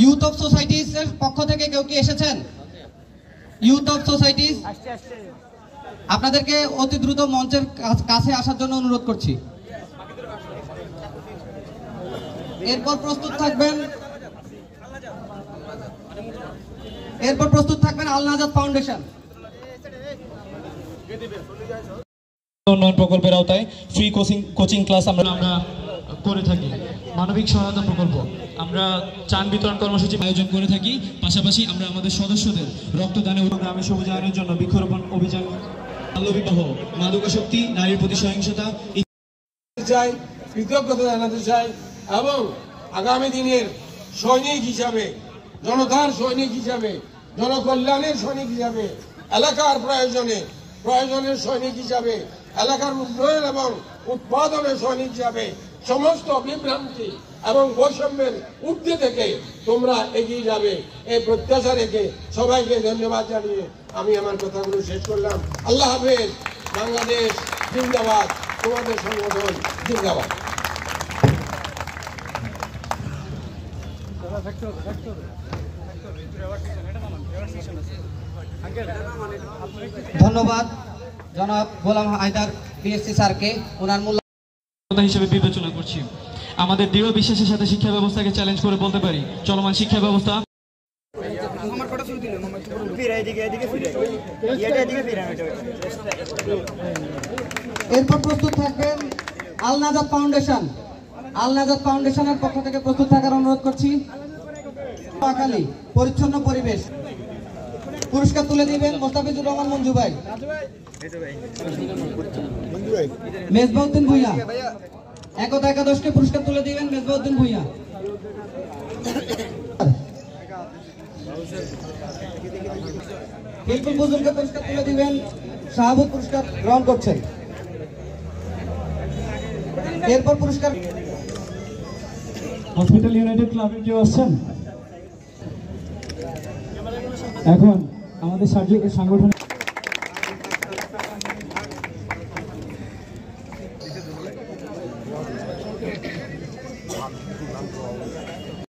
Youth of societies এর পক্ষ থেকে কেউ কি এসেছেন? ইউথ অফ সোসাইটিস, আপনাদেরকে অতি দ্রুত মঞ্চের কাছে আসার জন্য অনুরোধ করছি। এরপর প্রস্তুত থাকবেন আল নাজাত ফাউন্ডেশন। উন্নয়ন প্রকল্পের আওতায় ফ্রি কোচিং ক্লাস আমরা করে থাকি। মানবিক সহায়তা প্রকল্প আমরা ত্রাণ বিতরণ কর্মসূচি আয়োজন করে থাকি। পাশাপাশি আমরা আমাদের সদস্যদের রক্তদানে গ্রামে সবুজায়নের জন্য বৃক্ষরোপণ অভিযান, বাল্যবিবাহ, মাদকাসক্তি, নারীর প্রতি সহিংসতা চাই, কৃতজ্ঞতা জানাতে চাই এবং আগামী দিনের সৈনিক হিসাবে, জনতার সৈনিক হিসাবে, জনকল্যাণের সৈনিক হিসাবে, এলাকার প্রয়োজনের সৈনিক হিসাবে, এলাকার উন্নয়ন এবং উৎপাদনের সৈনিক হিসাবে সমস্ত বিভ্রান্তি এবং বৈষম্যের ঊর্ধ্বে থেকে তোমরা এগিয়ে যাবে এই প্রত্যাশা রেখে সবাইকে ধন্যবাদ জানিয়ে আমি আমার কথাগুলো শেষ করলাম। আল্লাহ হাফেজ। বাংলাদেশ জিন্দাবাদ, তোমাদের সংগঠন জিন্দাবাদ। ধন্যবাদ জনাব গোলাম হায়দার পিএসসি স্যারকে ওনার মূল্য হিসেবে বিবেচনা করছি। আমাদের দৃঢ় বিশ্বাসের সাথে শিক্ষা ব্যবস্থাকে চ্যালেঞ্জ করে বলতে পারি, চলমান শিক্ষা ব্যবস্থা এরপর প্রস্তুত থাকবেন আল নাজাত ফাউন্ডেশন। আল নাজাত ফাউন্ডেশনের পক্ষ থেকে প্রস্তুত থাকার অনুরোধ করছি। নোয়াখালী পরিচ্ছন্ন পরিবেশ পুরস্কার তুলে দিবেন মোস্তাফিজুর রহমান মঞ্জু ভাই, মেজবাউদ্দিন ভুঁইয়া। একতা একাদশকে পুরস্কার তুলে দিবেন মেজবাউদ্দিন ভুঁইয়া। বিলকুল বুজুর্গকে পুরস্কার তুলে দিবেন শাহাবুদ পুরস্কার গ্রহণ করছেন। এরপর পুরস্কার হসপিটাল ইউনাইটেড ক্লাবের কেউ আসছেন? এখন আমাদের সাংগঠনিক